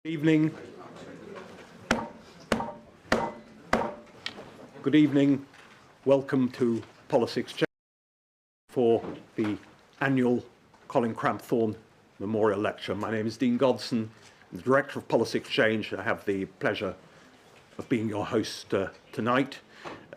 Evening. Good evening. Welcome to Policy Exchange for the annual Colin Cramphorn Memorial Lecture. My name is Dean Godson, I'm the Director of Policy Exchange. I have the pleasure of being your host tonight.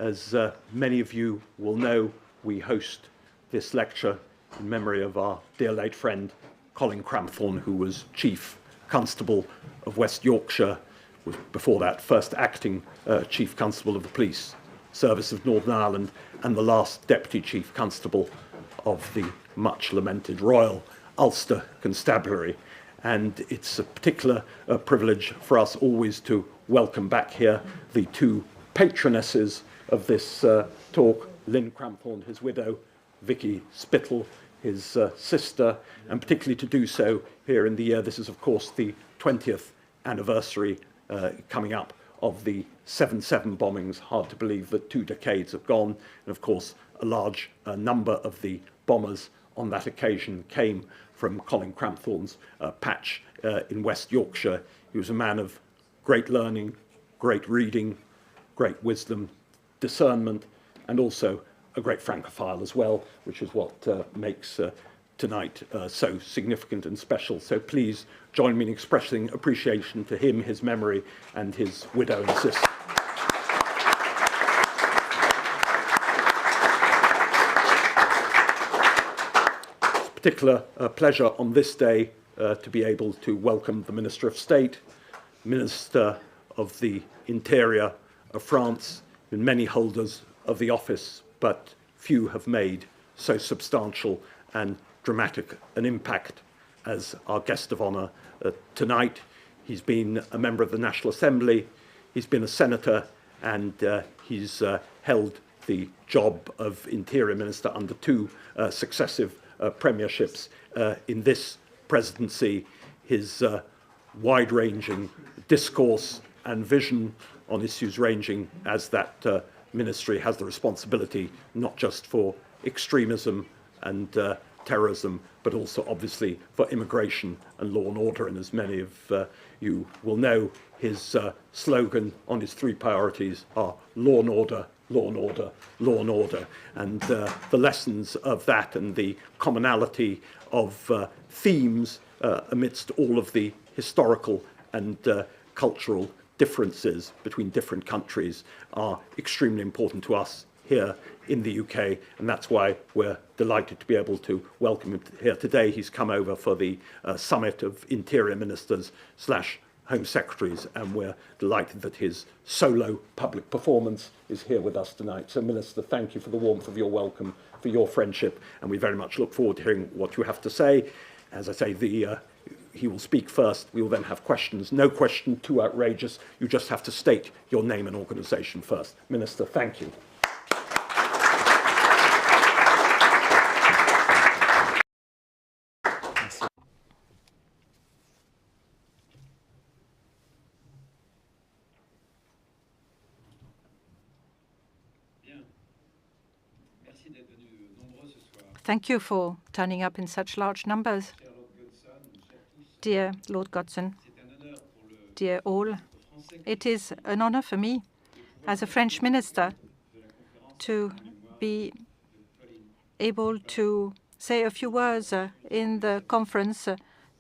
As many of you will know, we host this lecture in memory of our dear late friend Colin Cramphorn, who was Chief Constable of West Yorkshire, was before that first acting Chief Constable of the Police Service of Northern Ireland and the last Deputy Chief Constable of the much lamented Royal Ulster Constabulary. And it's a particular privilege for us always to welcome back here the two patronesses of this talk, Lynn Cramphorn, his widow, Vicky Spittle, his sister, and particularly to do so here in the year. This is, of course, the 20th anniversary coming up of the 7/7 bombings. Hard to believe that 2 decades have gone. And, of course, a large number of the bombers on that occasion came from Colin Cramphorn's patch in West Yorkshire. He was a man of great learning, great reading, great wisdom, discernment, and also a great Francophile as well, which is what makes tonight so significant and special. So please join me in expressing appreciation to him, his memory, and his widow and sister. It's a particular pleasure on this day to be able to welcome the Minister of State, Minister of the Interior of France, and many holders of the office, but few have made so substantial and dramatic an impact as our guest of honour tonight. He's been a member of the National Assembly, he's been a senator, and he's held the job of Interior Minister under 2 successive premierships in this presidency. His wide-ranging discourse and vision on issues ranging as that ministry has the responsibility not just for extremism and terrorism, but also obviously for immigration and law and order. And as many of you will know, his slogan on his 3 priorities are law and order, law and order, law and order. And the lessons of that and the commonality of themes amidst all of the historical and cultural differences between different countries are extremely important to us here in the UK, and that's why we're delighted to be able to welcome him here today. He's come over for the summit of Interior Ministers / Home Secretaries, and we're delighted that his solo public performance is here with us tonight. So, Minister, thank you for the warmth of your welcome, for your friendship, and we very much look forward to hearing what you have to say. As I say, he will speak first. We will then have questions. No question too outrageous. You just have to state your name and organisation first. Minister, thank you. Thank you for turning up in such large numbers. Dear Lord Godson, dear all, it is an honor for me as a French minister to be able to say a few words in the conference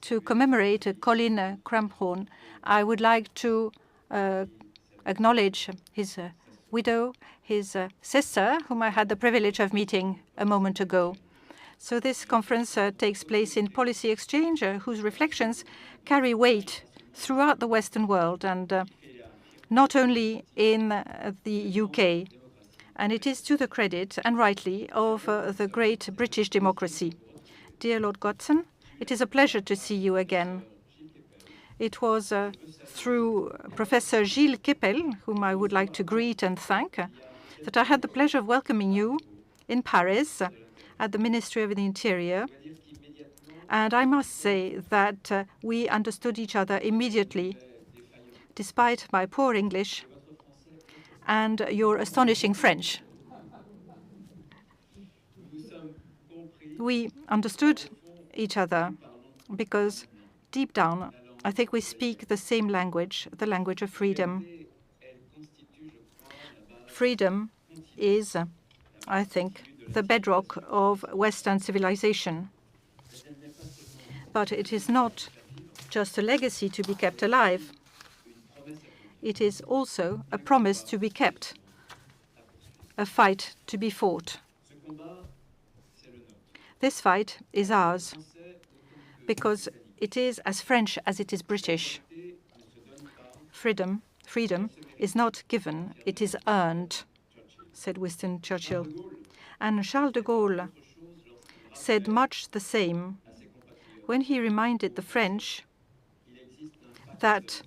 to commemorate Colin Cramphorn. I would like to acknowledge his widow, his sister, whom I had the privilege of meeting a moment ago. So this conference takes place in Policy Exchange, whose reflections carry weight throughout the Western world and not only in the UK. And it is to the credit, and rightly, of the great British democracy. Dear Lord Godson, it is a pleasure to see you again. It was through Professor Gilles Kepel, whom I would like to greet and thank, that I had the pleasure of welcoming you in Paris at the Ministry of the Interior. And I must say that we understood each other immediately, despite my poor English and your astonishing French. We understood each other because deep down I think we speak the same language, the language of freedom. Freedom is, I think, the bedrock of Western civilization. But it is not just a legacy to be kept alive. It is also a promise to be kept, a fight to be fought. This fight is ours because it is as French as it is British. Freedom is not given, it is earned, said Winston Churchill. And Charles de Gaulle said much the same when he reminded the French that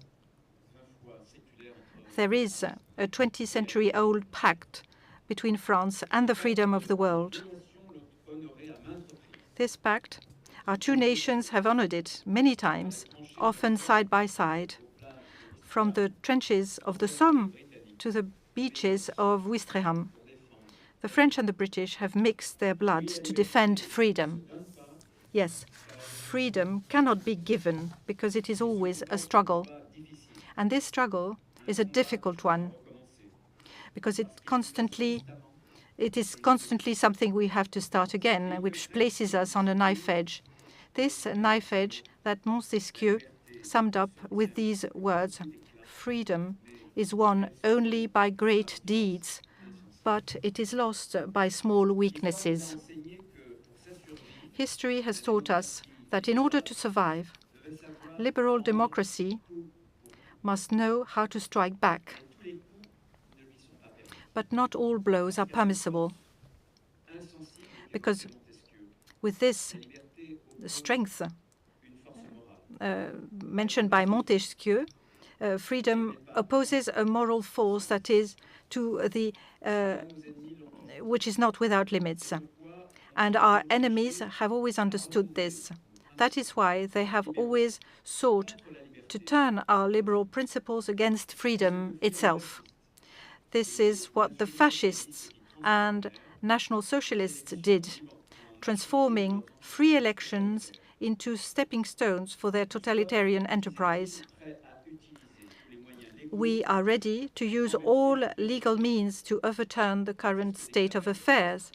there is a 20-century-old pact between France and the freedom of the world. This pact, our two nations have honored it many times, often side by side, from the trenches of the Somme to the beaches of Ouistreham. The French and the British have mixed their blood to defend freedom. Yes, freedom cannot be given because it is always a struggle. And this struggle is a difficult one because it is constantly something we have to start again, which places us on a knife edge. This knife edge that Montesquieu summed up with these words: freedom is won only by great deeds, but it is lost by small weaknesses. History has taught us that in order to survive, liberal democracy must know how to strike back. But not all blows are permissible, because with this strength mentioned by Montesquieu, freedom opposes a moral force that is which is not without limits. And our enemies have always understood this. That is why they have always sought to turn our liberal principles against freedom itself. This is what the fascists and National Socialists did, transforming free elections into stepping stones for their totalitarian enterprise. We are ready to use all legal means to overturn the current state of affairs,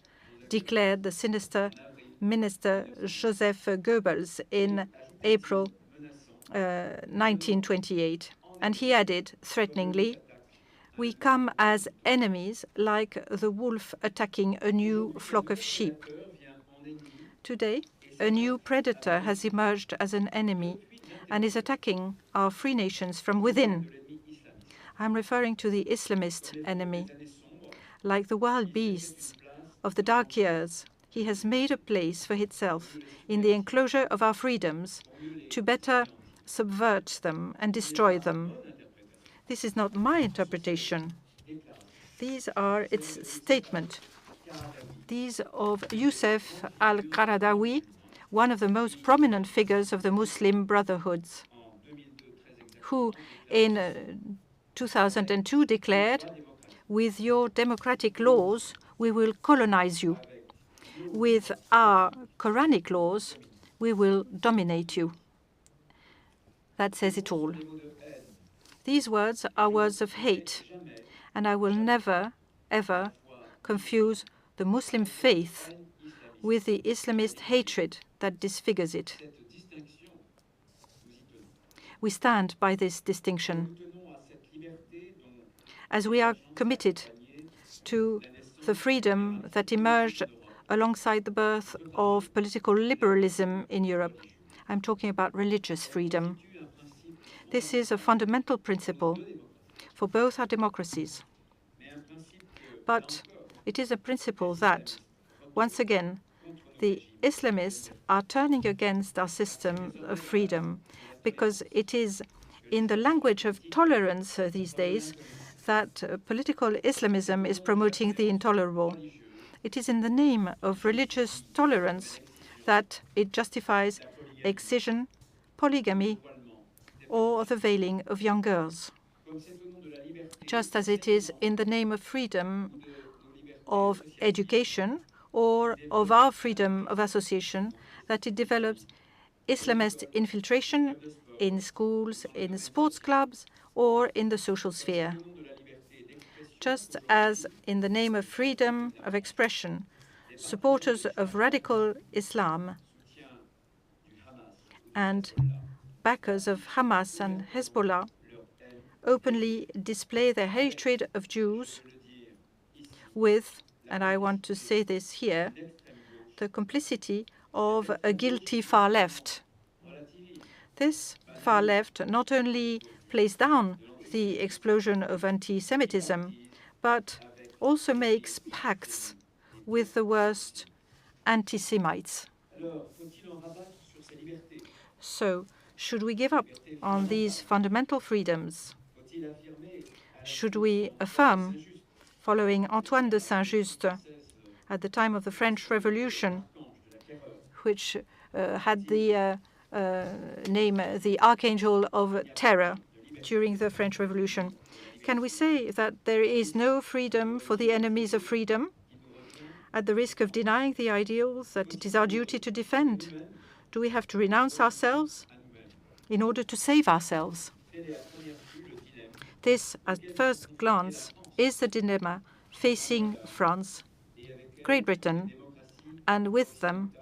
declared the sinister Minister Joseph Goebbels in April 1928. And he added, threateningly, "We come as enemies like the wolf attacking a new flock of sheep." Today, a new predator has emerged as an enemy and is attacking our free nations from within. I'm referring to the Islamist enemy. Like the wild beasts of the dark years, he has made a place for itself in the enclosure of our freedoms to better subvert them and destroy them. This is not my interpretation. These are its statement. These of Youssef al-Qaradawi, one of the most prominent figures of the Muslim Brotherhoods, who in 2002 declared, "With your democratic laws, we will colonize you. With our Quranic laws, we will dominate you." That says it all. These words are words of hate, and I will never, ever confuse the Muslim faith with the Islamist hatred that disfigures it. We stand by this distinction, as we are committed to the freedom that emerged alongside the birth of political liberalism in Europe. I'm talking about religious freedom. This is a fundamental principle for both our democracies. But it is a principle that, once again, the Islamists are turning against our system of freedom, because it is in the language of tolerance these days that political Islamism is promoting the intolerable. It is in the name of religious tolerance that it justifies excision, polygamy, or the veiling of young girls, just as it is in the name of freedom of education or of our freedom of association that it develops Islamist infiltration in schools, in sports clubs, or in the social sphere. Just as in the name of freedom of expression, supporters of radical Islam and backers of Hamas and Hezbollah openly display their hatred of Jews with, and I want to say this here, the complicity of a guilty far left. This far left not only plays down the explosion of anti-Semitism, but also makes pacts with the worst anti-Semites. So, should we give up on these fundamental freedoms? Should we affirm, following Antoine de Saint-Just at the time of the French Revolution, which had the name the Archangel of Terror during the French Revolution? Can we say that there is no freedom for the enemies of freedom, at the risk of denying the ideals that it is our duty to defend? Do we have to renounce ourselves in order to save ourselves? This, at first glance, is the dilemma facing France, Great Britain, and with them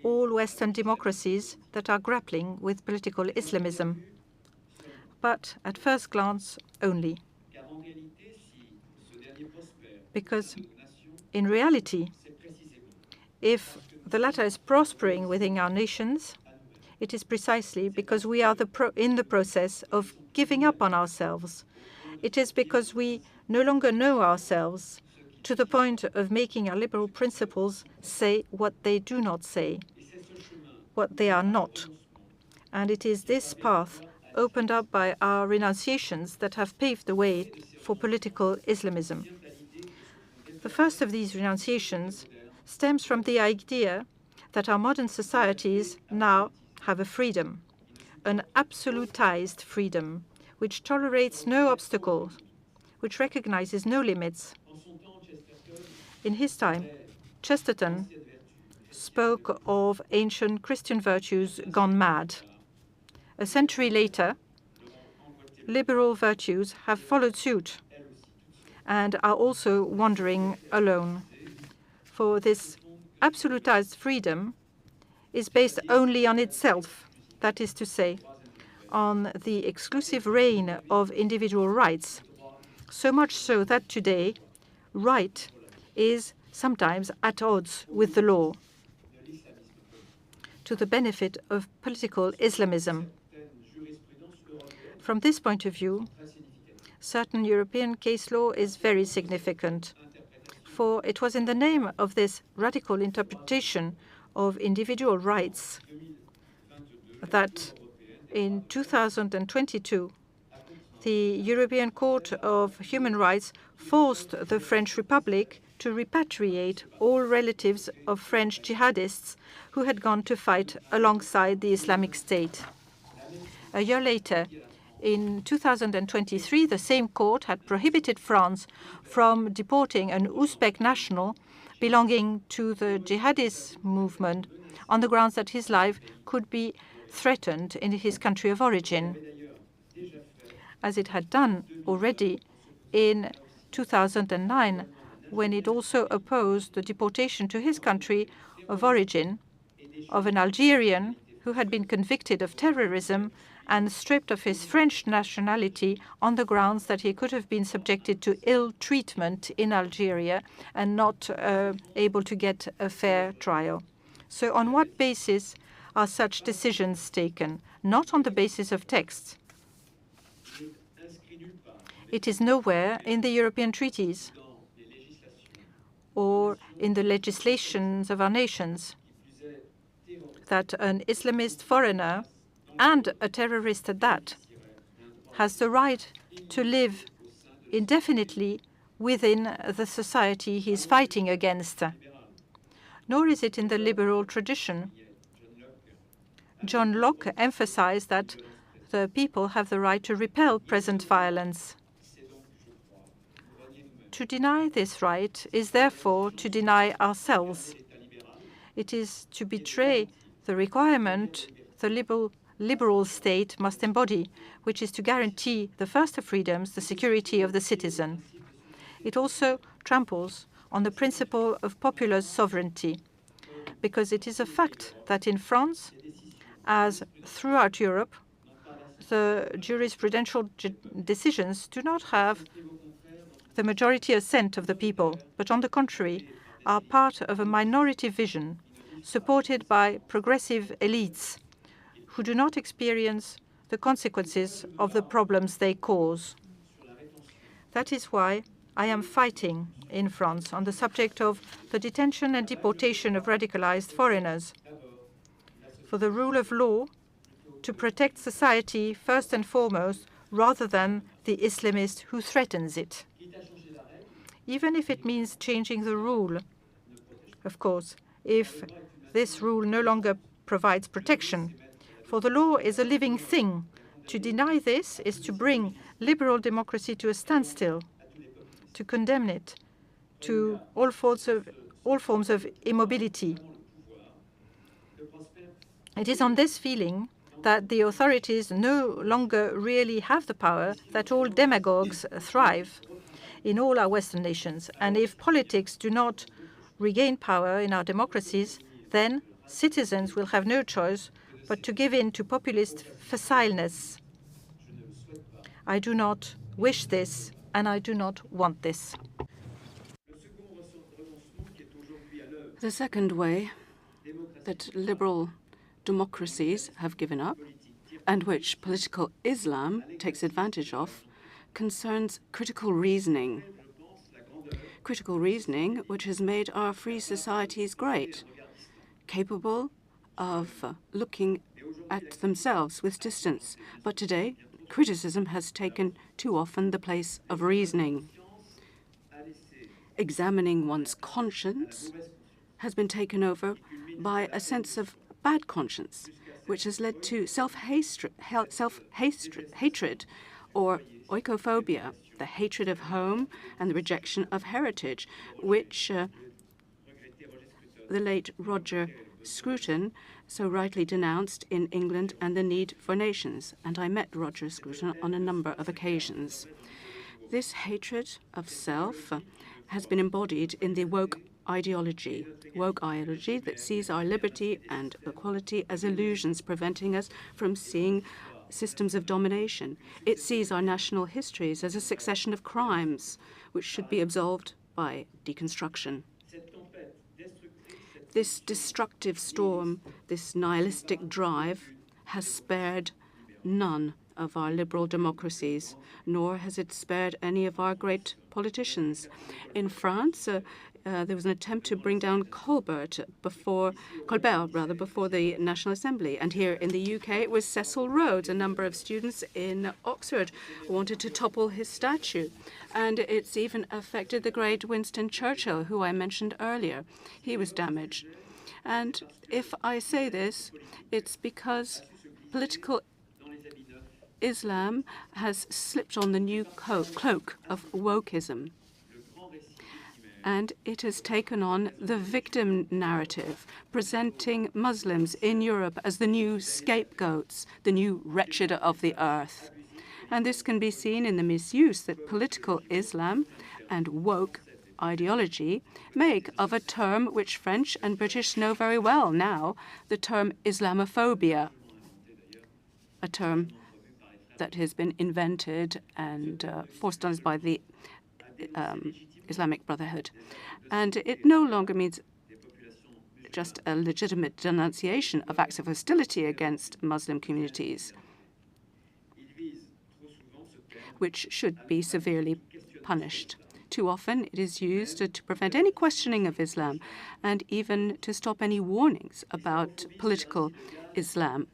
all Western democracies that are grappling with political Islamism. But at first glance only. Because in reality, if the latter is prospering within our nations, it is precisely because we are in the process of giving up on ourselves. It is because we no longer know ourselves to the point of making our liberal principles say what they do not say, what they are not. And it is this path opened up by our renunciations that have paved the way for political Islamism. The first of these renunciations stems from the idea that our modern societies now have a freedom, an absolutized freedom, which tolerates no obstacles, which recognizes no limits. In his time, Chesterton spoke of ancient Christian virtues gone mad. A century later, liberal virtues have followed suit and are also wandering alone. For this absolutized freedom is based only on itself, that is to say, on the exclusive reign of individual rights, so much so that today, right is sometimes at odds with the law, to the benefit of political Islamism. From this point of view, certain European case law is very significant, for it was in the name of this radical interpretation of individual rights that in 2022, the European Court of Human Rights forced the French Republic to repatriate all relatives of French jihadists who had gone to fight alongside the Islamic State. A year later, in 2023, the same court had prohibited France from deporting an Uzbek national belonging to the jihadist movement on the grounds that his life could be threatened in his country of origin, as it had done already in 2009, when it also opposed the deportation to his country of origin of an Algerian who had been convicted of terrorism and stripped of his French nationality on the grounds that he could have been subjected to ill treatment in Algeria and not able to get a fair trial. So on what basis are such decisions taken? Not on the basis of texts. It is nowhere in the European treaties or in the legislations of our nations that an Islamist foreigner, and a terrorist at that, has the right to live indefinitely within the society he is fighting against. Nor is it in the liberal tradition. John Locke emphasized that the people have the right to repel present violence. To deny this right is therefore to deny ourselves. It is to betray the requirement the liberal liberal state must embody, which is to guarantee the first of freedoms, the security of the citizen. It also tramples on the principle of popular sovereignty, because it is a fact that in France, as throughout Europe, the jurisprudential decisions do not have the majority assent of the people, but on the contrary, are part of a minority vision supported by progressive elites who do not experience the consequences of the problems they cause. That is why I am fighting in France on the subject of the detention and deportation of radicalized foreigners, for the rule of law to protect society first and foremost, rather than the Islamist who threatens it. Even if it means changing the rule, of course, if this rule no longer provides protection. For the law is a living thing. To deny this is to bring liberal democracy to a standstill, to condemn it to all forms of immobility. It is on this feeling that the authorities no longer really have the power that all demagogues thrive in all our Western nations. And if politics do not regain power in our democracies, then citizens will have no choice but to give in to populist facileness. I do not wish this, and I do not want this. The second way that liberal democracies have given up, and which political Islam takes advantage of, concerns critical reasoning. Critical reasoning, which has made our free societies great, capable of looking at themselves with distance. But today, criticism has taken too often the place of reasoning. Examining one's conscience has been taken over by a sense of bad conscience, which has led to self-hatred or oikophobia, the hatred of home and the rejection of heritage, which the late Roger Scruton so rightly denounced in England and the Need for Nations. And I met Roger Scruton on a number of occasions. This hatred of self has been embodied in the woke ideology that sees our liberty and equality as illusions preventing us from seeing systems of domination. It sees our national histories as a succession of crimes which should be absolved by deconstruction. This destructive storm, this nihilistic drive, has spared none of our liberal democracies, nor has it spared any of our great politicians. In France, there was an attempt to bring down Colbert before the National Assembly. And here in the UK, it was Cecil Rhodes. A number of students in Oxford wanted to topple his statue. And it's even affected the great Winston Churchill, who I mentioned earlier. He was damaged. And if I say this, it's because political Islam has slipped on the new cloak of wokeism. And it has taken on the victim narrative, presenting Muslims in Europe as the new scapegoats, the new wretched of the earth. And this can be seen in the misuse that political Islam and woke ideology make of a term which French and British know very well now, the term Islamophobia, a term that has been invented and forced on us by the Islamic Brotherhood. And it no longer means just a legitimate denunciation of acts of hostility against Muslim communities, which should be severely punished. Too often it is used to prevent any questioning of Islam and even to stop any warnings about political Islam.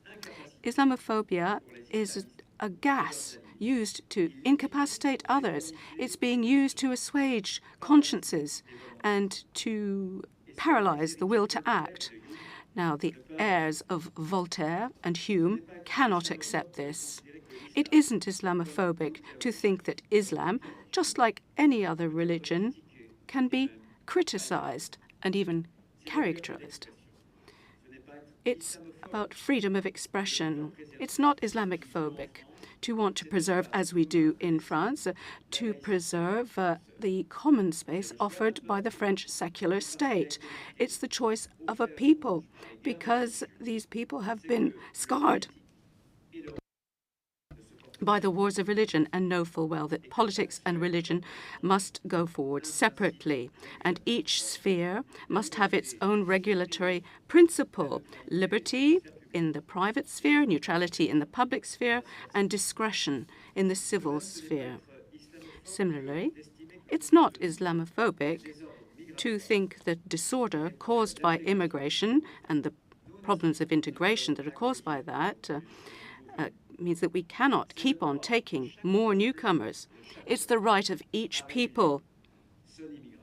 Islamophobia is a gas used to incapacitate others. It's being used to assuage consciences and to paralyze the will to act. Now, the heirs of Voltaire and Hume cannot accept this. It isn't Islamophobic to think that Islam, just like any other religion, can be criticized and even characterized. It's about freedom of expression. It's not Islamophobic to want to preserve, as we do in France, to preserve the common space offered by the French secular state. It's the choice of a people, because these people have been scarred by the wars of religion and know full well that politics and religion must go forward separately, and each sphere must have its own regulatory principle: liberty in the private sphere, neutrality in the public sphere, and discretion in the civil sphere. Similarly, it's not Islamophobic to think that disorder caused by immigration and the problems of integration that are caused by that means that we cannot keep on taking more newcomers. It's the right of each people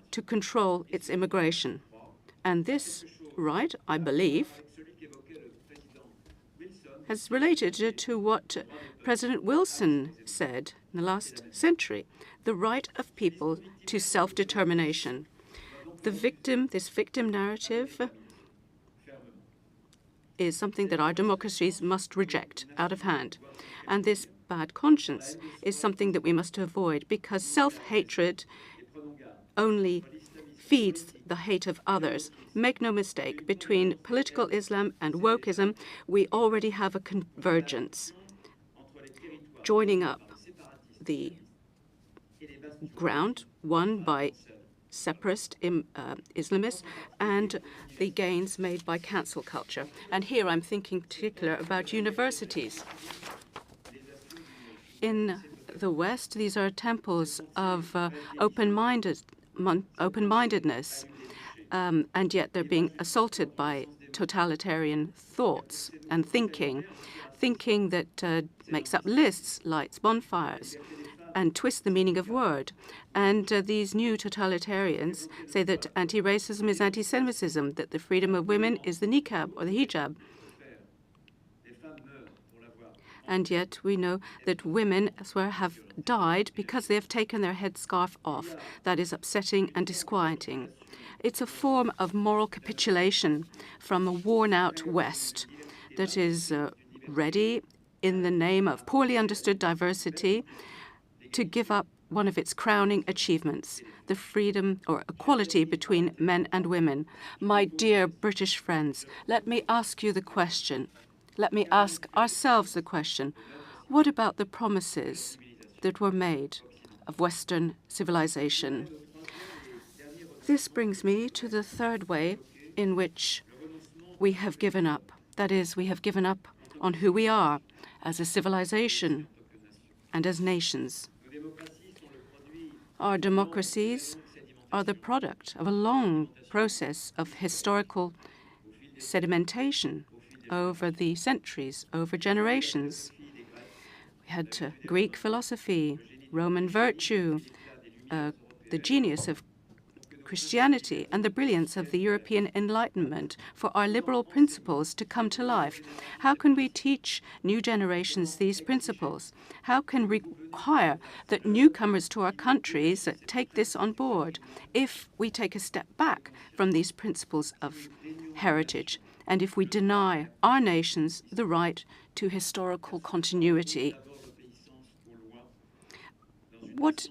to control its immigration. And this right, I believe, has related to what President Wilson said in the last century: the right of people to self-determination. This victim narrative is something that our democracies must reject out of hand. And this bad conscience is something that we must avoid, because self-hatred only feeds the hate of others. Make no mistake, between political Islam and wokeism, we already have a convergence, joining up the ground won by separatist Islamists and the gains made by cancel culture. And here I'm thinking particular about universities. In the West, these are temples of open-mindedness, and yet they're being assaulted by totalitarian thoughts and thinking that makes up lists, lights bonfires, and twist the meaning of word. And these new totalitarians say that anti-racism is anti-Semitism, that the freedom of women is the niqab or the hijab. And yet we know that women elsewhere have died because they have taken their headscarf off. That is upsetting and disquieting. It's a form of moral capitulation from a worn-out West that is ready, in the name of poorly understood diversity, to give up one of its crowning achievements: the freedom or equality between men and women. My dear British friends, let me ask you the question. Let me ask ourselves the question: what about the promises that were made of Western civilization? This brings me to the third way in which we have given up. That is, we have given up on who we are as a civilization and as nations. Our democracies are the product of a long process of historical sedimentation over the centuries, over generations. We had Greek philosophy, Roman virtue, the genius of Christianity, and the brilliance of the European Enlightenment for our liberal principles to come to life. How can we teach new generations these principles? How can we require that newcomers to our countries take this on board if we take a step back from these principles of heritage, and if we deny our nations the right to historical continuity? What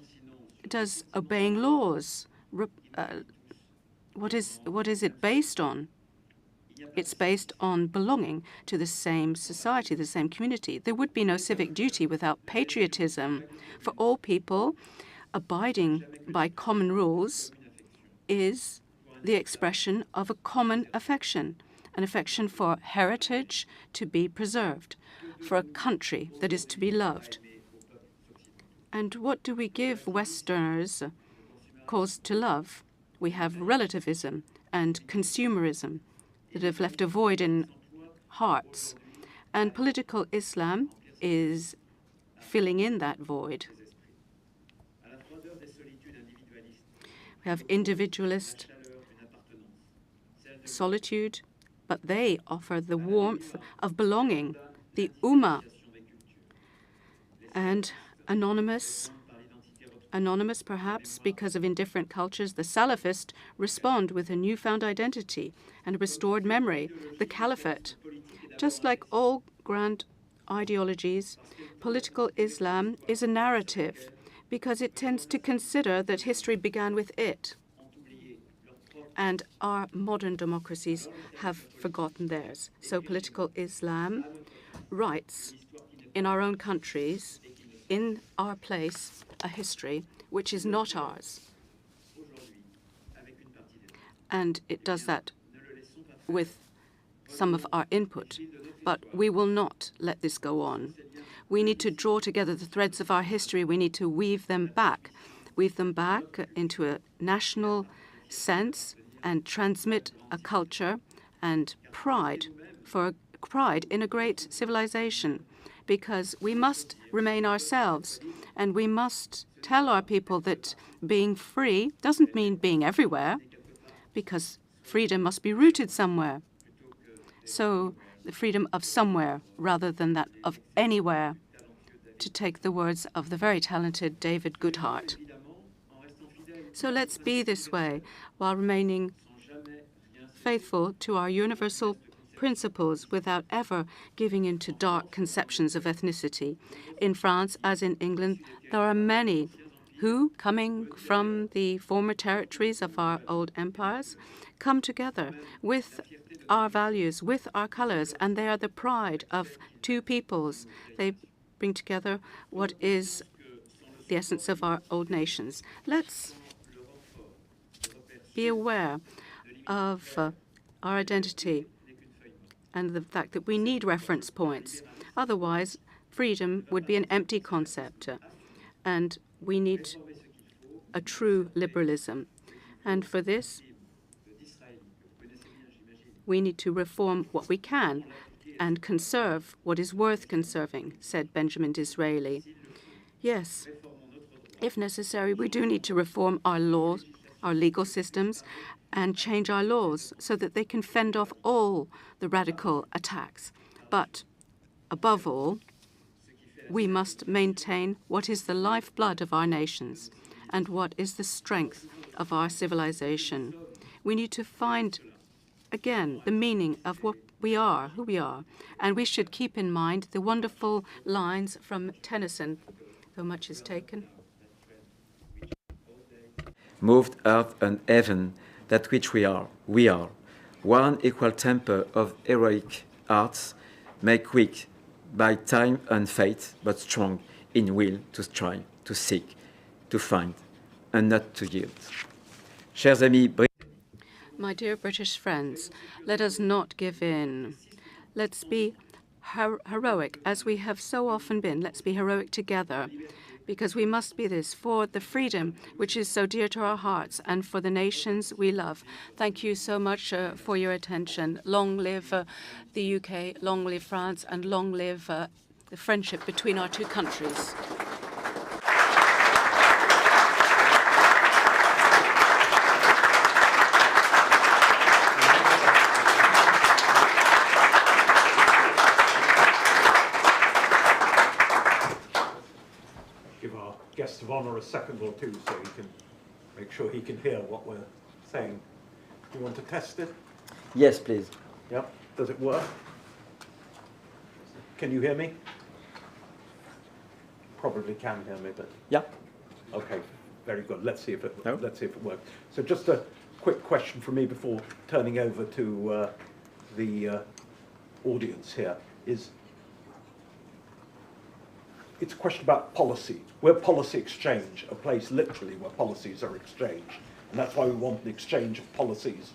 does obeying laws what is it based on? It's based on belonging to the same society, the same community. There would be no civic duty without patriotism. For all people, abiding by common rules is the expression of a common affection, an affection for heritage to be preserved, for a country that is to be loved. And what do we give Westerners cause to love? We have relativism and consumerism that have left a void in hearts. And political Islam is filling in that void. We have individualist solitude, but they offer the warmth of belonging, the Ummah. And anonymous perhaps because of indifferent cultures, the Salafist respond with a newfound identity and restored memory, the Caliphate. Just like all grand ideologies, political Islam is a narrative because it tends to consider that history began with it. And our modern democracies have forgotten theirs. So political Islam writes in our own countries, in our place, a history which is not ours. And it does that with some of our input. But we will not let this go on. We need to draw together the threads of our history. We need to weave them back into a national sense and transmit a culture and pride in a great civilization, because we must remain ourselves and we must tell our people that being free doesn't mean being everywhere, because freedom must be rooted somewhere. So the freedom of somewhere rather than that of anywhere, to take the words of the very talented David Goodhart. So let's be this way while remaining faithful to our universal principles without ever giving in to dark conceptions of ethnicity. In France, as in England, there are many who, coming from the former territories of our old empires, come together with our values, with our colors, and they are the pride of two peoples. They bring together what is the essence of our old nations. Let's be aware of our identity and the fact that we need reference points. Otherwise, freedom would be an empty concept, and we need a true liberalism. And for this, we need to reform what we can and conserve what is worth conserving, said Benjamin Disraeli. Yes, if necessary, we do need to reform our laws, our legal systems, and change our laws so that they can fend off all the radical attacks. But above all, we must maintain what is the lifeblood of our nations and what is the strength of our civilization. We need to find, again, the meaning of what we are, who we are. And we should keep in mind the wonderful lines from Tennyson, though much is taken. Moved earth and heaven, that which we are. One equal temper of heroic arts, make weak by time and fate, but strong in will to strive, to seek, to find, and not to yield. Chers amis, My dear British friends, let us not give in. Let's be heroic, as we have so often been. Let's be heroic together, because we must be this for the freedom which is so dear to our hearts and for the nations we love. Thank you so much for your attention. Long live the UK, long live France, and long live the friendship between our two countries. Guest of honour a second or two so he can make sure he can hear what we're saying. Do you want to test it? Yes, please. Yep. Does it work? Can you hear me? Probably can hear me, but Yeah. okay, very good. Let's see if it No? let's see if it works. So just a quick question from me before turning over to the audience here is. It's a question about policy. We're policy exchange, a place literally where policies are exchanged. And that's why we want an exchange of policies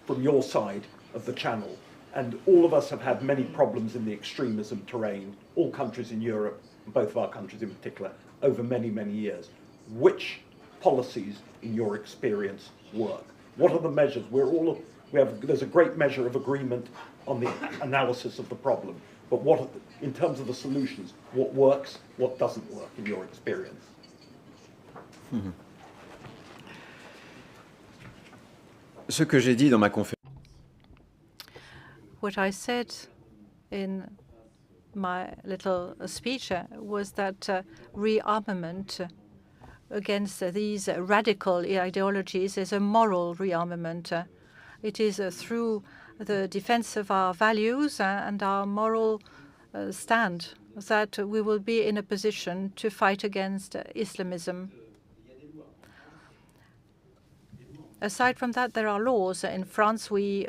from your side of the channel. And all of us have had many problems in the extremism terrain, all countries in Europe, and both of our countries in particular, over many, many years. Which policies, in your experience, work? What are the measures? There's a great measure of agreement on the analysis of the problem. But what, in terms of the solutions, what works, what doesn't work in your experience? Ce que j'ai dit dans ma conférence. What I said in my little speech was that rearmament against these radical ideologies is a moral rearmament. It is through the defense of our values and our moral stand, that we will be in a position to fight against Islamism. Aside from that, there are laws. In France, we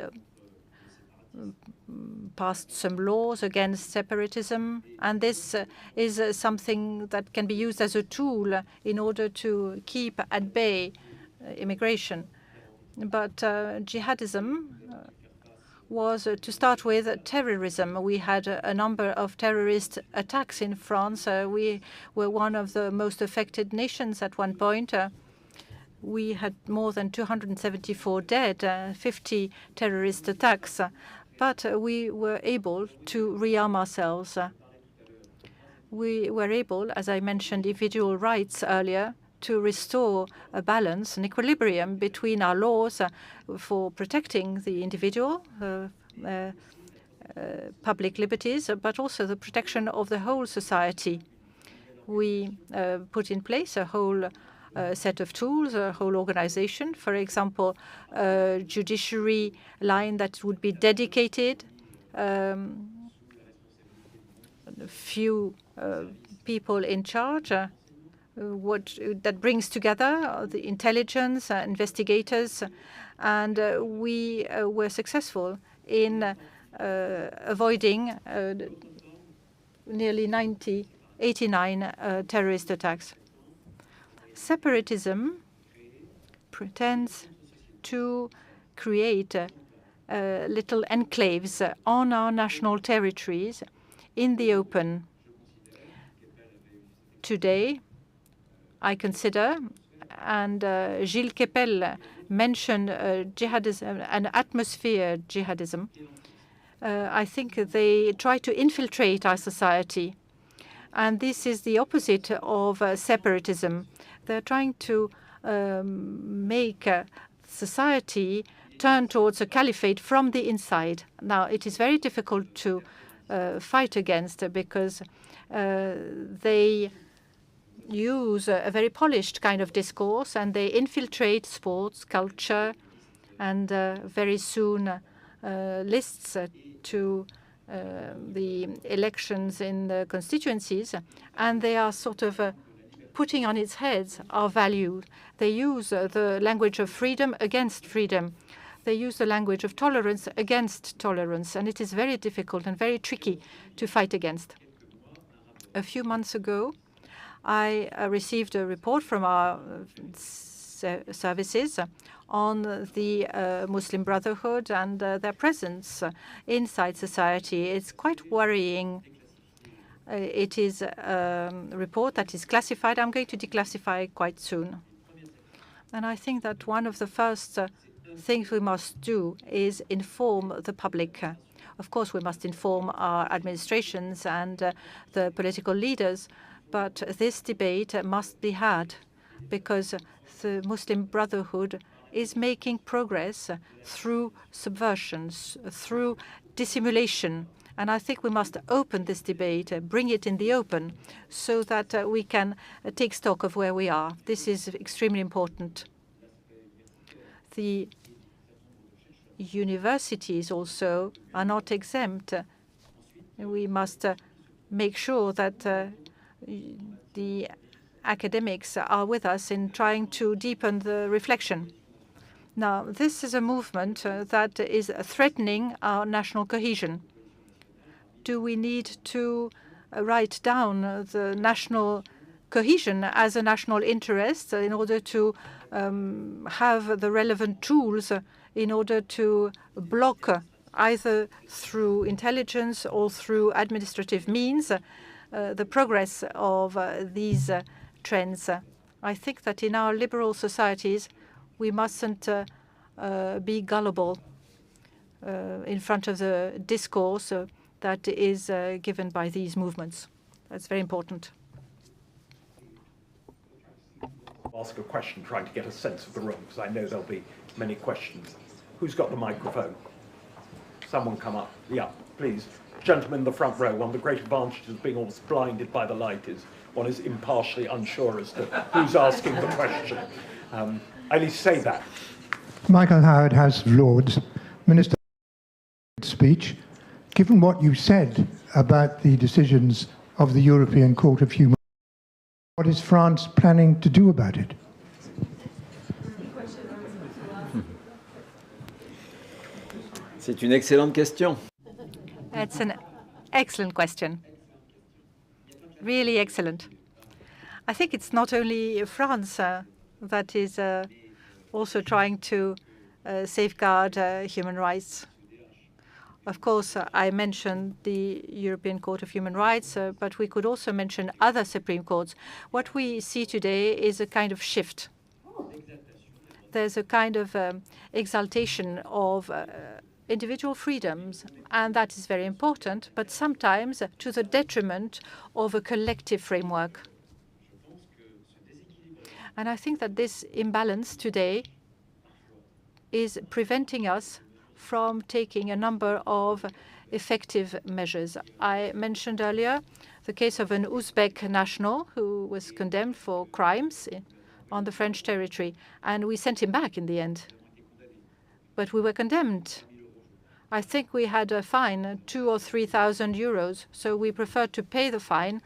passed some laws against separatism, and this is something that can be used as a tool in order to keep at bay immigration. But jihadism was, to start with, terrorism. We had a number of terrorist attacks in France. We were one of the most affected nations at one point. We had more than 274 dead, 50 terrorist attacks. But we were able to rearm ourselves. We were able, as I mentioned, individual rights earlier, to restore a balance, an equilibrium between our laws for protecting the individual, public liberties, but also the protection of the whole society. We put in place a whole set of tools, a whole organization, for example, a judiciary line that would be dedicated, a few people in charge, that brings together the intelligence, investigators, and we were successful in avoiding nearly 89 terrorist attacks. Separatism pretends to create little enclaves on our national territories in the open. Today, I consider, and Gilles Kepel mentioned jihadism, an atmosphere jihadism. I think they try to infiltrate our society. And this is the opposite of separatism. They're trying to make society turn towards a caliphate from the inside. Now, it is very difficult to fight against because they use a very polished kind of discourse, and they infiltrate sports, culture, and very soon lists to the elections in the constituencies, and they are sort of putting on its heads our values. They use the language of freedom against freedom. They use the language of tolerance against tolerance, and it is very difficult and very tricky to fight against. A few months ago, I received a report from our services on the Muslim Brotherhood and their presence inside society. It's quite worrying. It is a report that is classified. I'm going to declassify quite soon. And I think that one of the first things we must do is inform the public. Of course, we must inform our administrations and the political leaders, but this debate must be had because the Muslim Brotherhood is making progress through subversions, through dissimulation. And I think we must open this debate, bring it in the open, so that we can take stock of where we are. This is extremely important. The universities also are not exempt. We must make sure that the academics are with us in trying to deepen the reflection. Now, this is a movement that is threatening our national cohesion. Do we need to write down the national cohesion as a national interest in order to have the relevant tools in order to block, either through intelligence or through administrative means, the progress of these trends? I think that in our liberal societies, we mustn't be gullible in front of the discourse that is given by these movements. That's very important. I'll ask a question, trying to get a sense of the room, because I know there'll be many questions. Who's got the microphone? Someone come up. Yeah, please. Gentleman in the front row. One of the great advantages of being almost blinded by the light is one is impartially unsure as to who's asking the question. I at least say that. Michael Howard, House of Lords. Minister speech. Given what you said about the decisions of the European Court of Human Rights, what is France planning to do about it? C'est une excellente question. It's an excellent question. Really excellent. I think it's not only France that is also trying to safeguard human rights. Of course, I mentioned the European Court of Human Rights, but we could also mention other Supreme Courts. What we see today is a kind of shift. There's a kind of exaltation of individual freedoms, and that is very important, but sometimes to the detriment of a collective framework. And I think that this imbalance today is preventing us from taking a number of effective measures. I mentioned earlier the case of an Uzbek national who was condemned for crimes on the French territory, and we sent him back in the end. But we were condemned. I think we had a fine, 2,000 or 3,000 euros, so we preferred to pay the fine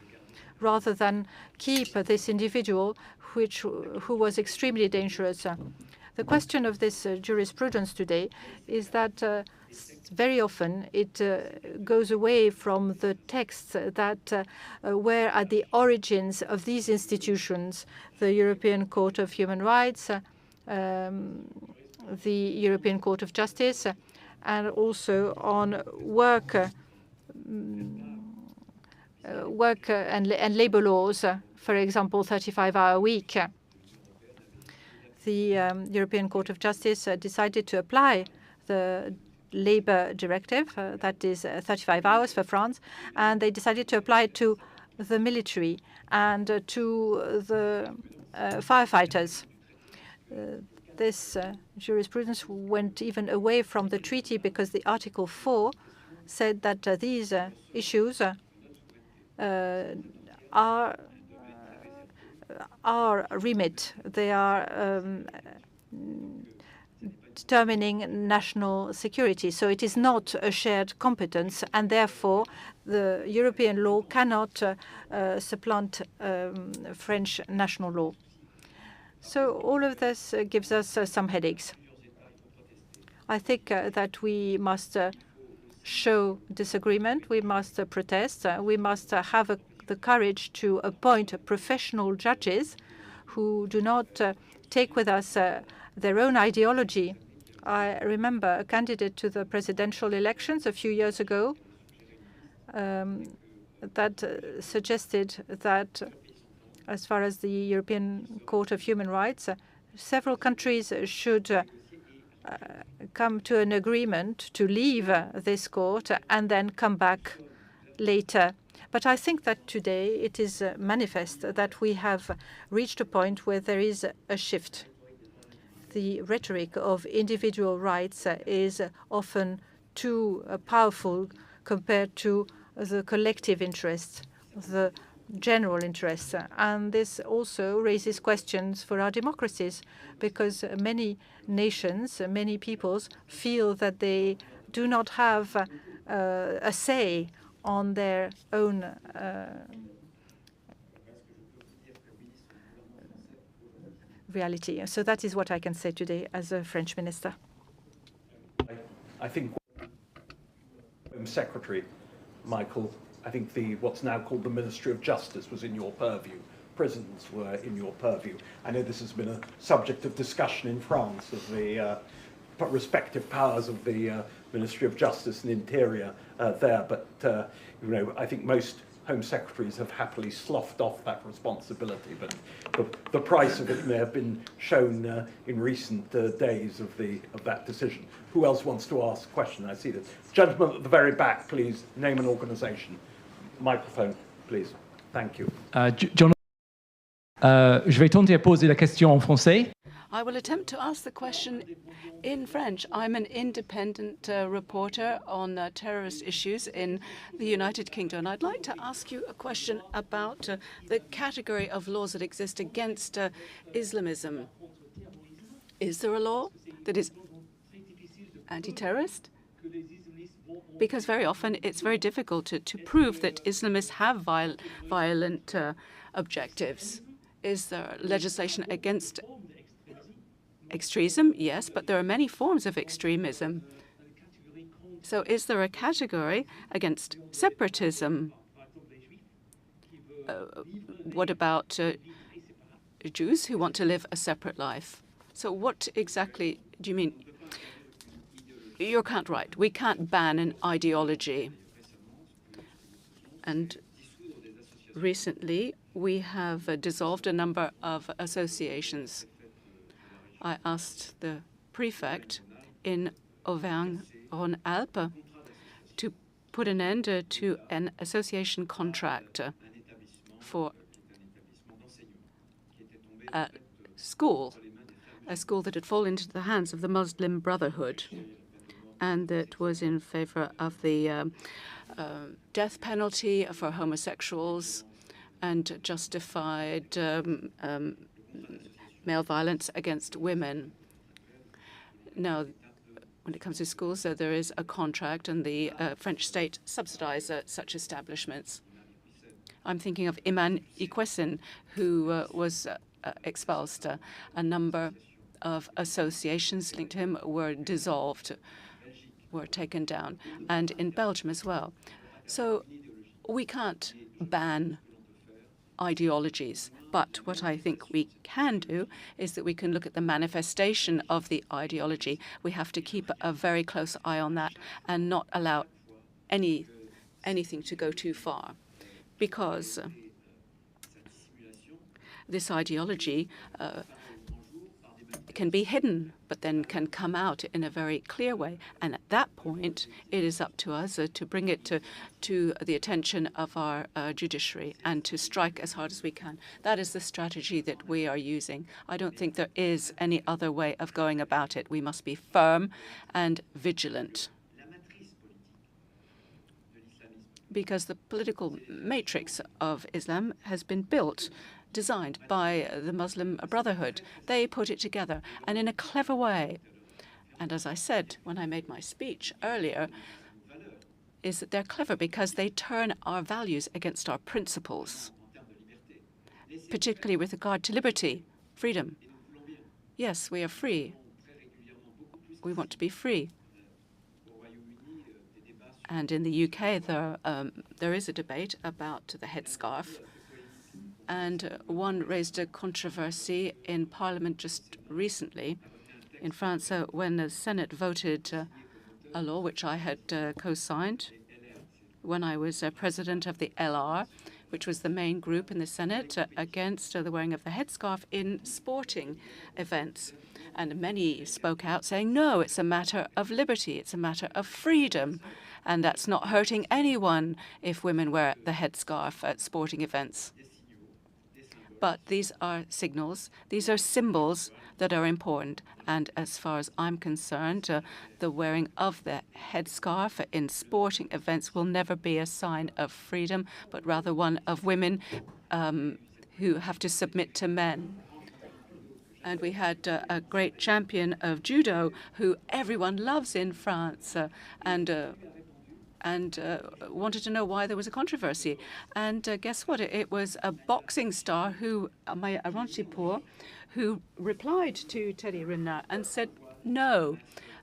rather than keep this individual who was extremely dangerous. The question of this jurisprudence today is that very often it goes away from the texts that were at the origins of these institutions, the European Court of Human Rights, the European Court of Justice, and also on work and labor laws, for example, 35-hour week. The European Court of Justice decided to apply the labor directive, that is 35 hours for France, and they decided to apply it to the military and to the firefighters. This jurisprudence went even away from the treaty because the Article 4 said that these issues are remit. They are determining national security. So it is not a shared competence, and therefore the European law cannot supplant French national law. So all of this gives us some headaches. I think that we must show disagreement. We must protest. We must have the courage to appoint professional judges who do not take with us their own ideology. I remember a candidate to the presidential elections a few years ago that suggested that as far as the European Court of Human Rights, several countries should come to an agreement to leave this court and then come back later. But I think that today it is manifest that we have reached a point where there is a shift. The rhetoric of individual rights is often too powerful compared to the collective interests, the general interests. And this also raises questions for our democracies, because many nations, many peoples feel that they do not have a say on their own reality. So that is what I can say today as a French minister. I think Home Secretary, Michael, I think what's now called the Ministry of Justice was in your purview. Prisons were in your purview. I know this has been a subject of discussion in France of the respective powers of the Ministry of Justice and Interior there, but I think most Home Secretaries have happily sloughed off that responsibility, but the price of it may have been shown in recent days of that decision. Who else wants to ask a question? I see the gentleman at the very back, please, name and organisation. Microphone, please. Thank you. Je vais tenter à poser la question en français. I will attempt to ask the question in French. I'm an independent reporter on terrorist issues in the United Kingdom. And I'd like to ask you a question about the category of laws that exist against Islamism. Is there a law that is anti-terrorist? Because very often it's very difficult to prove that Islamists have violent objectives. Is there legislation against extremism? Yes, but there are many forms of extremism. So is there a category against separatism? What about Jews who want to live a separate life? So what exactly do you mean? You can't write. We can't ban an ideology. And recently, we have dissolved a number of associations. I asked the prefect in Auvergne-Rhône-Alpes to put an end to an association contract for a school that had fallen into the hands of the Muslim Brotherhood and that was in favor of the death penalty for homosexuals and justified male violence against women. Now, when it comes to schools, there is a contract, and the French state subsidizes such establishments. I'm thinking of Iman Ikwesen, who was expulsed. A number of associations linked to him were dissolved, were taken down, and in Belgium as well. So we can't ban ideologies, but what I think we can do is that we can look at the manifestation of the ideology. We have to keep a very close eye on that and not allow anything to go too far, because this ideology can be hidden, but then can come out in a very clear way. And at that point, it is up to us to bring it to the attention of our judiciary and to strike as hard as we can. That is the strategy that we are using. I don't think there is any other way of going about it. We must be firm and vigilant, because the political matrix of Islam has been designed by the Muslim Brotherhood. They put it together, and in a clever way. And as I said when I made my speech earlier, is that they're clever because they turn our values against our principles, particularly with regard to liberty, freedom. Yes, we are free. We want to be free. And in the UK, there is a debate about the headscarf. And one raised a controversy in Parliament just recently in France when the Senate voted a law which I had co-signed when I was president of the LR, which was the main group in the Senate against the wearing of the headscarf in sporting events. And many spoke out saying, no, it's a matter of liberty, it's a matter of freedom, and that's not hurting anyone if women wear the headscarf at sporting events. But these are signals, these are symbols that are important. And as far as I'm concerned, the wearing of the headscarf in sporting events will never be a sign of freedom, but rather one of women who have to submit to men. And we had a great champion of judo who everyone loves in France, and wanted to know why there was a controversy. And guess what? It was a boxing star who replied to Thierry Renard and said, no,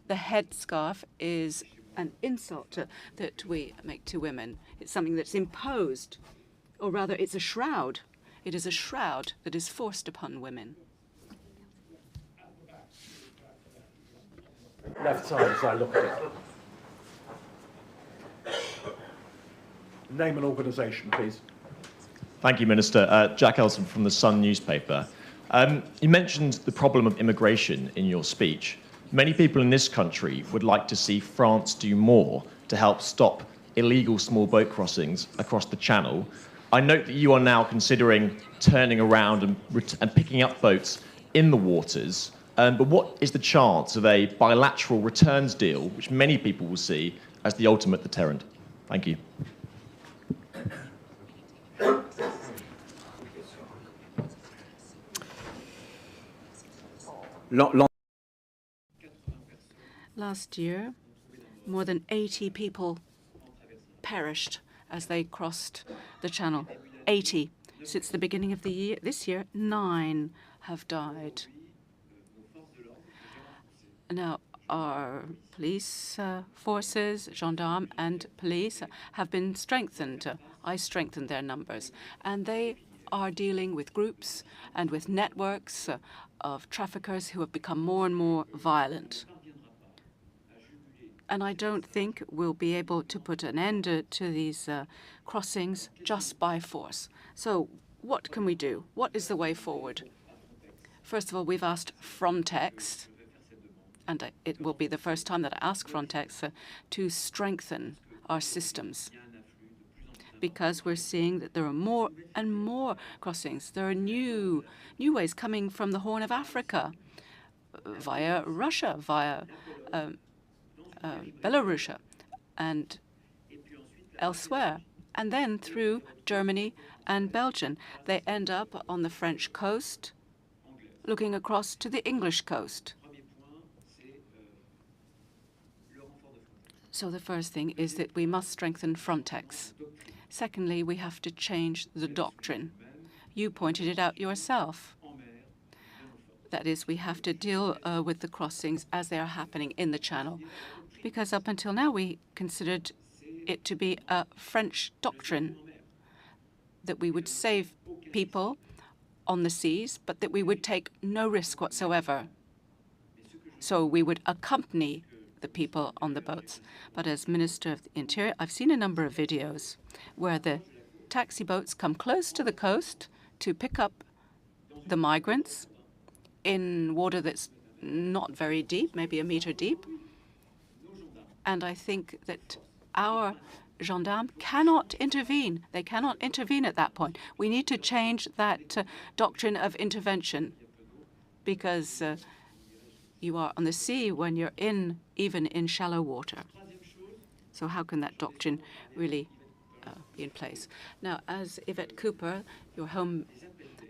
the headscarf is an insult that we make to women. It's something that's imposed, or rather, it's a shroud. It is a shroud that is forced upon women. Left side as I look at it. Name and organisation, please. Thank you, Minister. Jack Elson from the Sun newspaper. You mentioned the problem of immigration in your speech. Many people in this country would like to see France do more to help stop illegal small boat crossings across the Channel. I note that you are now considering turning around and picking up boats in the waters. But what is the chance of a bilateral returns deal, which many people will see as the ultimate deterrent? Thank you. Last year, More than 80 people perished as they crossed the channel. 80. Since the beginning of the year, this year, 9 have died. Now, our police forces, gendarmes and police have been strengthened. I strengthened their numbers. And they are dealing with groups and with networks of traffickers who have become more and more violent. And I don't think we'll be able to put an end to these crossings just by force. So what can we do? What is the way forward? First of all, we've asked Frontex, and it will be the first time that I ask Frontex to strengthen our systems, because we're seeing that there are more and more crossings. There are new ways coming from the Horn of Africa, via Russia, via Belarus, and elsewhere, and then through Germany and Belgium. They end up on the French coast, looking across to the English coast. So the first thing is that we must strengthen Frontex. Secondly, we have to change the doctrine. You pointed it out yourself. That is, we have to deal with the crossings as they are happening in the channel. Because up until now, we considered it to be a French doctrine, that we would save people on the seas, but that we would take no risk whatsoever. So we would accompany the people on the boats. But as Minister of the Interior, I've seen a number of videos where the taxi boats come close to the coast to pick up the migrants in water that's not very deep, maybe a meter deep. And I think that our gendarmes cannot intervene. They cannot intervene at that point. We need to change that doctrine of intervention, because you are on the sea when you're even in shallow water. So how can that doctrine really be in place? Now, as Yvette Cooper, your Home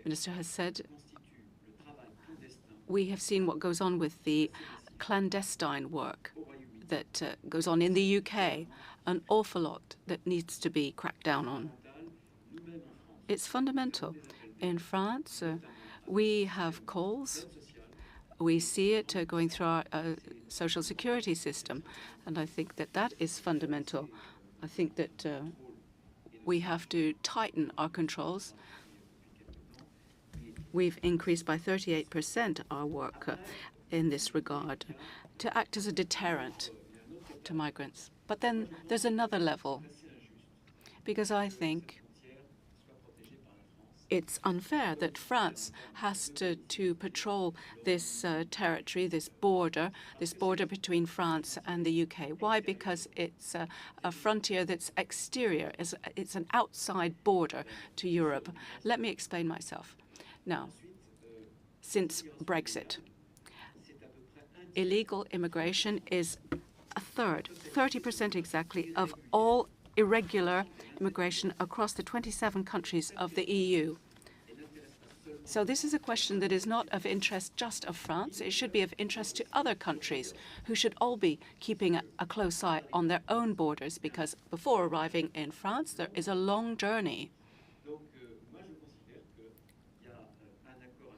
Minister, has said, we have seen what goes on with the clandestine work that goes on in the UK, an awful lot that needs to be cracked down on. It's fundamental. In France, we have calls. We see it going through our social security system, and I think that that is fundamental. I think that we have to tighten our controls. We've increased by 38% our work in this regard to act as a deterrent to migrants. But then there's another level, because I think it's unfair that France has to patrol this territory, this border between France and the UK. Why? Because it's a frontier that's exterior. It's an outside border to Europe. Let me explain myself. Now, since Brexit, illegal immigration is a third, 30% exactly, of all irregular immigration across the 27 countries of the EU. So this is a question that is not of interest just of France. It should be of interest to other countries, who should all be keeping a close eye on their own borders, because before arriving in France, there is a long journey.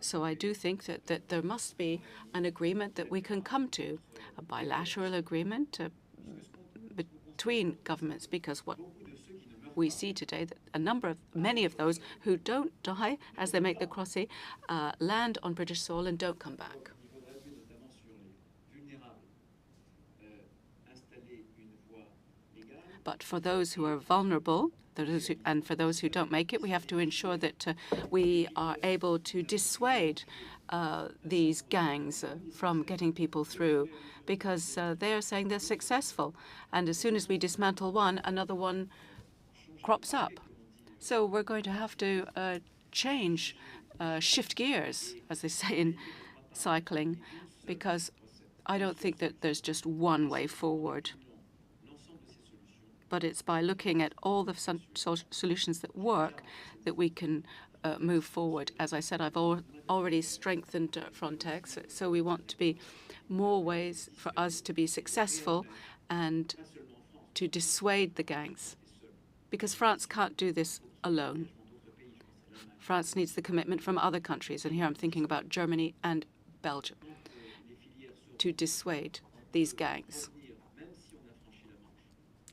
So I do think that there must be an agreement that we can come to, a bilateral agreement between governments, because what we see today, that many of those who don't die as they make the crossing land on British soil and don't come back. But for those who are vulnerable, and for those who don't make it, we have to ensure that we are able to dissuade these gangs from getting people through, because they are saying they're successful. And as soon as we dismantle one, another one crops up. So we're going to have to shift gears, as they say in cycling, because I don't think that there's just one way forward. But it's by looking at all the solutions that work that we can move forward. As I said, I've already strengthened Frontex, so we want to be more ways for us to be successful and to dissuade the gangs, because France can't do this alone. France needs the commitment from other countries, and here I'm thinking about Germany and Belgium, to dissuade these gangs.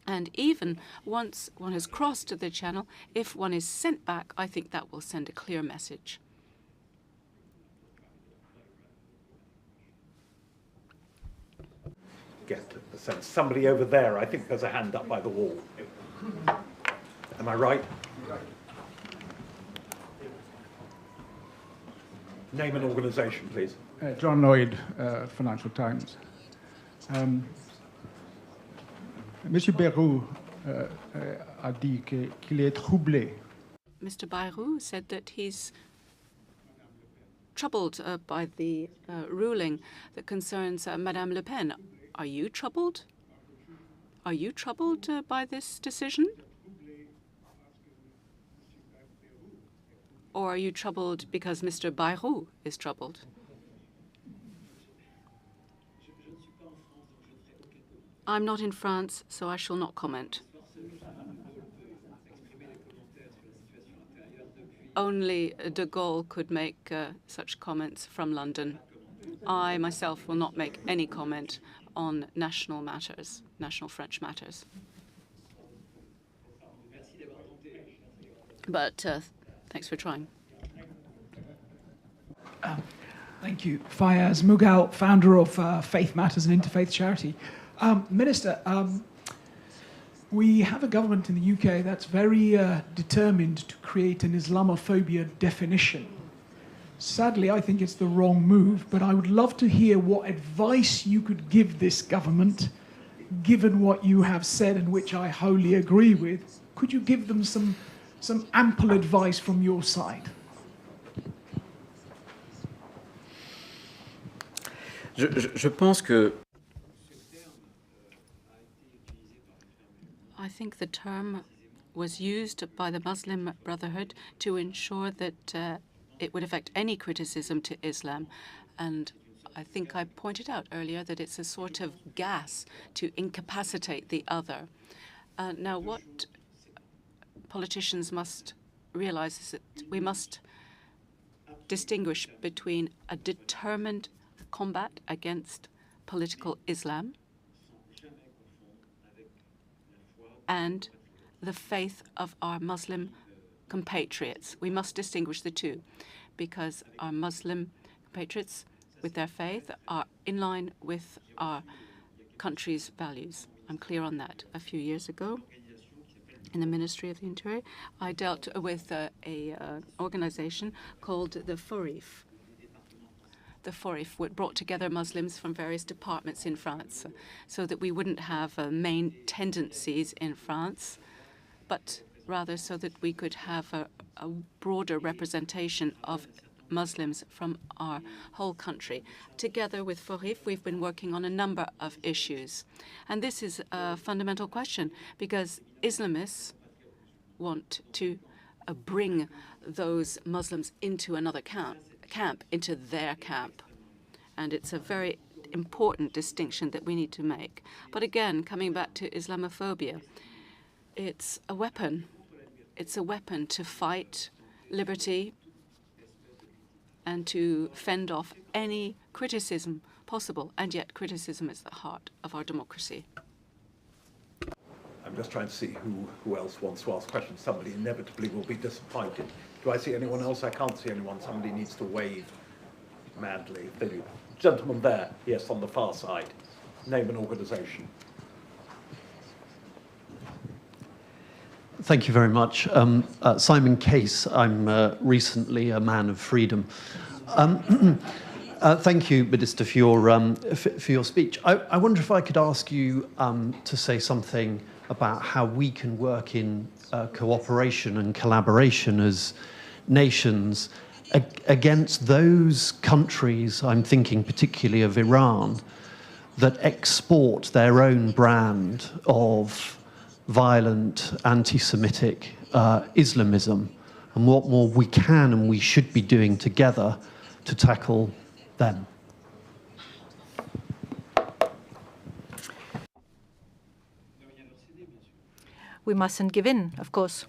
And even once one has crossed the channel, if one is sent back, I think that will send a clear message. Get the sense. Somebody over there, I think there's a hand up by the wall. Am I right? Name and organisation, please. John Lloyd, Financial Times. Monsieur Bayrou a dit qu'il est troublé. Mr. Bayrou said that he's troubled by the ruling that concerns Madame Le Pen. Are you troubled? Are you troubled by this decision? Or are you troubled because Mr. Bayrou is troubled? I'm not in France, so I shall not comment. Only de Gaulle could make such comments from London. I myself will not make any comment on national matters, national French matters. But thanks for trying. Thank you. Fayez Mughal, founder of Faith Matters, an interfaith charity. Minister, we have a government in the UK that's very determined to create an Islamophobia definition. Sadly, I think it's the wrong move, but I would love to hear what advice you could give this government, given what you have said and which I wholly agree with. Could you give them some ample advice from your side? Je pense que I think the term was used by the Muslim Brotherhood to ensure that it would affect any criticism to Islam. And I think I pointed out earlier that it's a sort of gas to incapacitate the other. Now, what politicians must realize is that we must distinguish between a determined combat against political Islam and the faith of our Muslim compatriots. We must distinguish the two, because our Muslim compatriots, with their faith, are in line with our country's values. I'm clear on that. A few years ago, in the Ministry of the Interior, I dealt with an organization called the Forif. The Forif brought together Muslims from various departments in France so that we wouldn't have main tendencies in France, but rather so that we could have a broader representation of Muslims from our whole country. Together with Forif, we've been working on a number of issues. And this is a fundamental question, because Islamists want to bring those Muslims into another camp, into their camp. And it's a very important distinction that we need to make. But again, coming back to Islamophobia, it's a weapon. It's a weapon to fight liberty and to fend off any criticism possible. And yet criticism is the heart of our democracy. I'm just trying to see who else wants to ask questions. Somebody inevitably will be disappointed. Do I see anyone else? I can't see anyone. Somebody needs to wave madly. They do. Gentleman there, yes, on the far side. Name and organisation. Thank you very much. Simon Case, I'm recently a man of freedom. Thank you, Minister, for your speech. I wonder if I could ask you to say something about how we can work in cooperation and collaboration as nations against those countries, I'm thinking particularly of Iran, that export their own brand of violent, anti-Semitic Islamism, and what more we can and we should be doing together to tackle them. We mustn't give in, of course.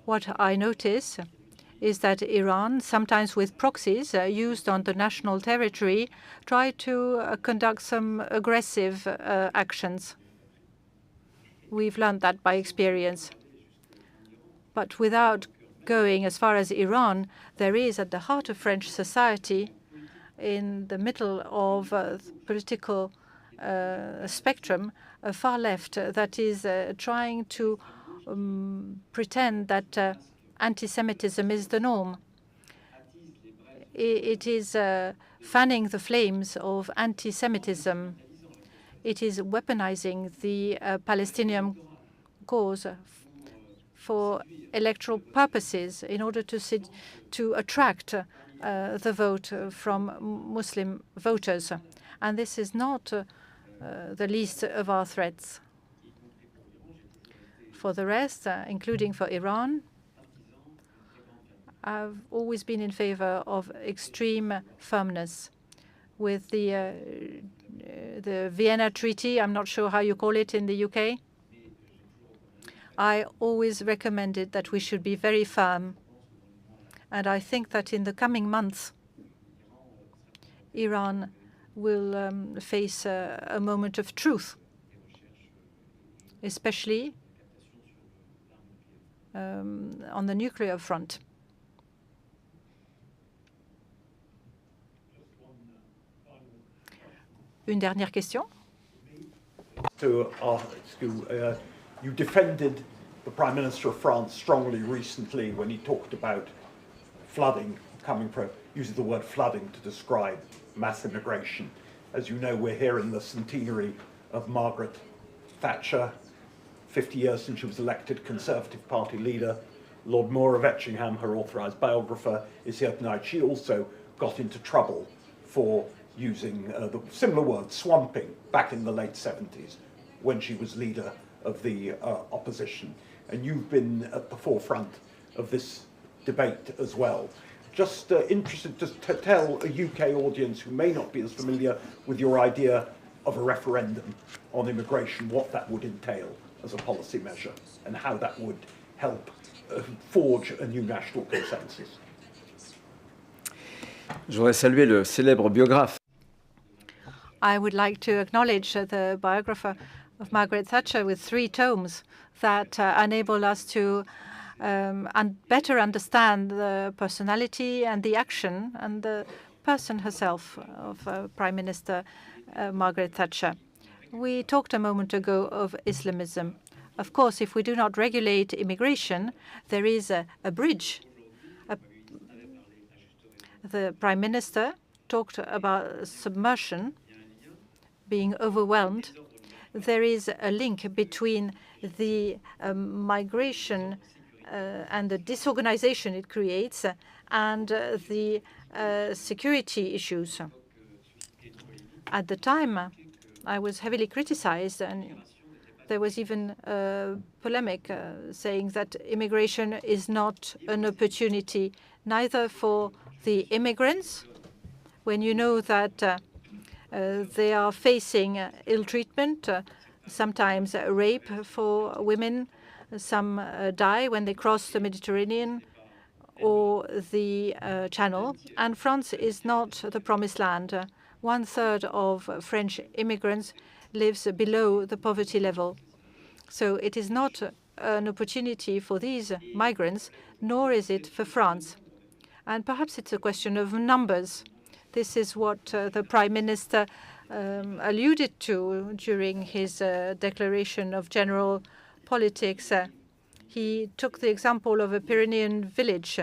What I notice is that Iran, sometimes with proxies used on the national territory, try to conduct some aggressive actions. We've learned that by experience. But without going as far as Iran, there is at the heart of French society, in the middle of the political spectrum, a far left that is trying to pretend that anti-Semitism is the norm. It is fanning the flames of anti-Semitism. It is weaponizing the Palestinian cause for electoral purposes in order to attract the vote from Muslim voters. And this is not the least of our threats. For the rest, including for Iran, I've always been in favor of extreme firmness. With the Vienna Treaty, I'm not sure how you call it in the UK, I always recommended that we should be very firm. And I think that in the coming months, Iran will face a moment of truth, especially on the nuclear front. Une dernière question. To ask you, you defended the Prime Minister of France strongly recently when he talked about flooding coming from, using the word flooding to describe mass immigration. As you know, we're here in the centenary of Margaret Thatcher, 50 years since she was elected Conservative Party leader. Lord Moore of Etchingham, her authorised biographer, is here tonight. She also got into trouble for using the similar word, swamping, back in the late 70s when she was leader of the opposition. And you've been at the forefront of this debate as well. Just interested to tell a UK audience who may not be as familiar with your idea of a referendum on immigration, what that would entail as a policy measure and how that would help forge a new national consensus. Je voudrais saluer le célèbre biographe. I would like to acknowledge the biographer of Margaret Thatcher with 3 tomes that enable us to better understand the personality and the action and the person herself of Prime Minister Margaret Thatcher. We talked a moment ago of Islamism. Of course, if we do not regulate immigration, there is a bridge. The Prime Minister talked about submersion, being overwhelmed. There is a link between the migration and the disorganization it creates and the security issues. At the time, I was heavily criticized, and there was even a polemic saying that immigration is not an opportunity, neither for the immigrants, when you know that they are facing ill treatment, sometimes rape for women. Some die when they cross the Mediterranean or the Channel. And France is not the promised land. 1/3 of French immigrants lives below the poverty level. So it is not an opportunity for these migrants, nor is it for France. And perhaps it's a question of numbers. This is what the Prime Minister alluded to during his declaration of general politics. He took the example of a Pyrenean village.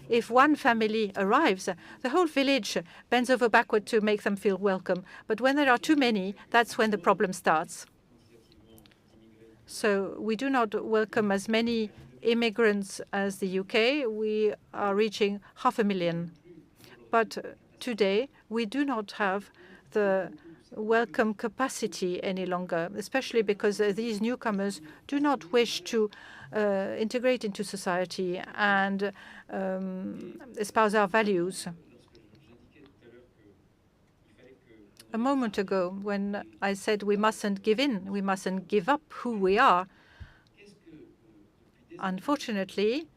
If one family arrives, the whole village bends over backward to make them feel welcome. But when there are too many, that's when the problem starts. So we do not welcome as many immigrants as the UK. We are reaching 500,000. But today, we do not have the welcome capacity any longer, especially because these newcomers do not wish to integrate into society and espouse our values. a moment ago when I said we mustn't give in, we mustn't give up who we are. Unfortunately,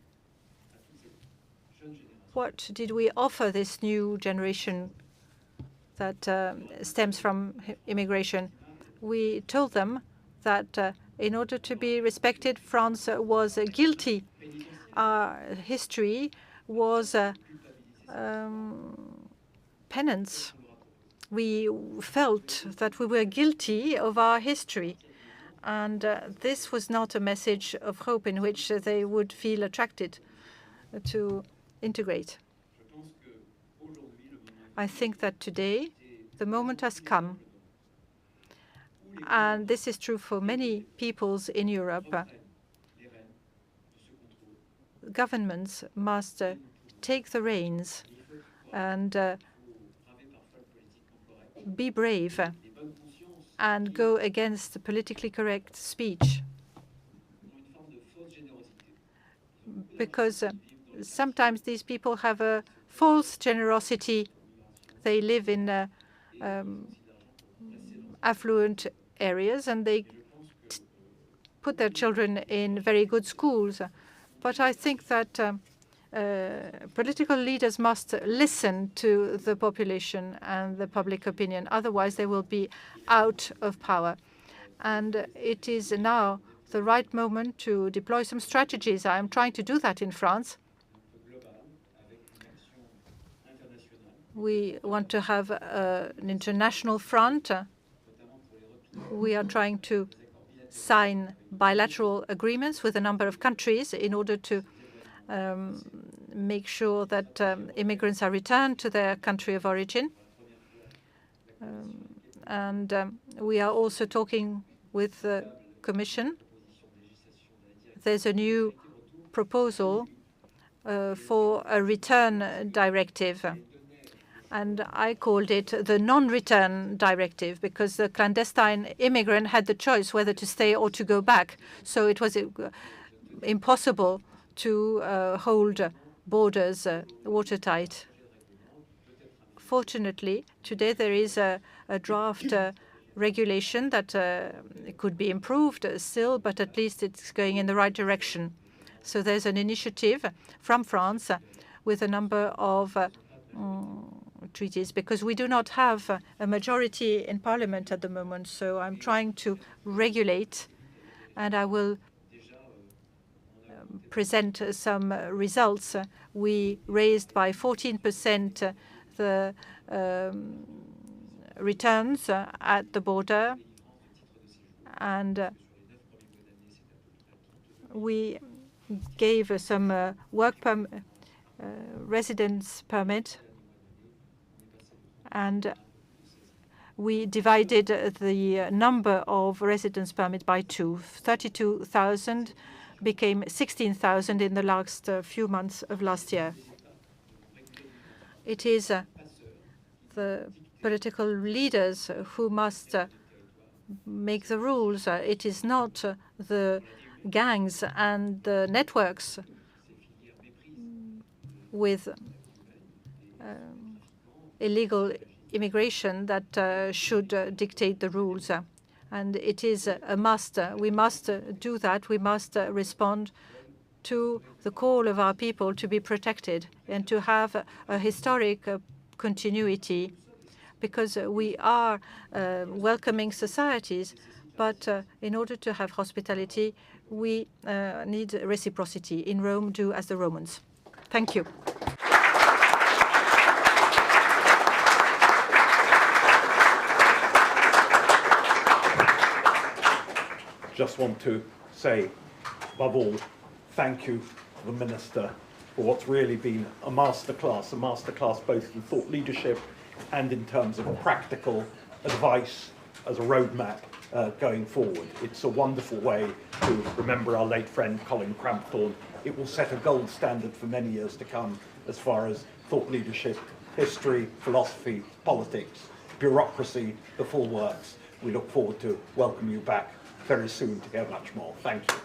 what did we offer this new generation that stems from immigration? We told them that in order to be respected, France was guilty. Our history was penance. We felt that we were guilty of our history. And this was not a message of hope in which they would feel attracted to integrate. I think that today the moment has come, and this is true for many peoples in Europe. Governments must take the reins and be brave and go against the politically correct speech. Because sometimes these people have a false generosity. They live in affluent areas and they put their children in very good schools. But I think that political leaders must listen to the population and the public opinion. Otherwise, they will be out of power. And it is now the right moment to deploy some strategies. I am trying to do that in France. We want to have an international front. We are trying to sign bilateral agreements with a number of countries in order to make sure that immigrants are returned to their country of origin. We are also talking with the Commission. There's a new proposal for a return directive. And I called it the non-return directive because the clandestine immigrant had the choice whether to stay or to go back. So it was impossible to hold borders watertight. Fortunately, today there is a draft regulation that could be improved still, but at least it's going in the right direction. So there's an initiative from France with a number of treaties, because we do not have a majority in Parliament at the moment. So I'm trying to regulate, and I will present some results. We raised by 14% the returns at the border, and we gave some residence permit, and we divided the number of residence permits by 2. 32,000 became 16,000 in the last few months of last year. It is the political leaders who must make the rules. It is not the gangs and the networks with illegal immigration that should dictate the rules. And it is a must. We must do that. We must respond to the call of our people to be protected and to have a historic continuity, because we are welcoming societies. But in order to have hospitality, we need reciprocity. In Rome, do as the Romans. Thank you. Just want to say, above all, thank you to the Minister for what's really been a masterclass both in thought leadership and in terms of practical advice as a roadmap going forward. It's a wonderful way to remember our late friend Colin Cramphorn. It will set a gold standard for many years to come as far as thought leadership, history, philosophy, politics, bureaucracy, the full works. We look forward to welcoming you back very soon to get much more. Thank you.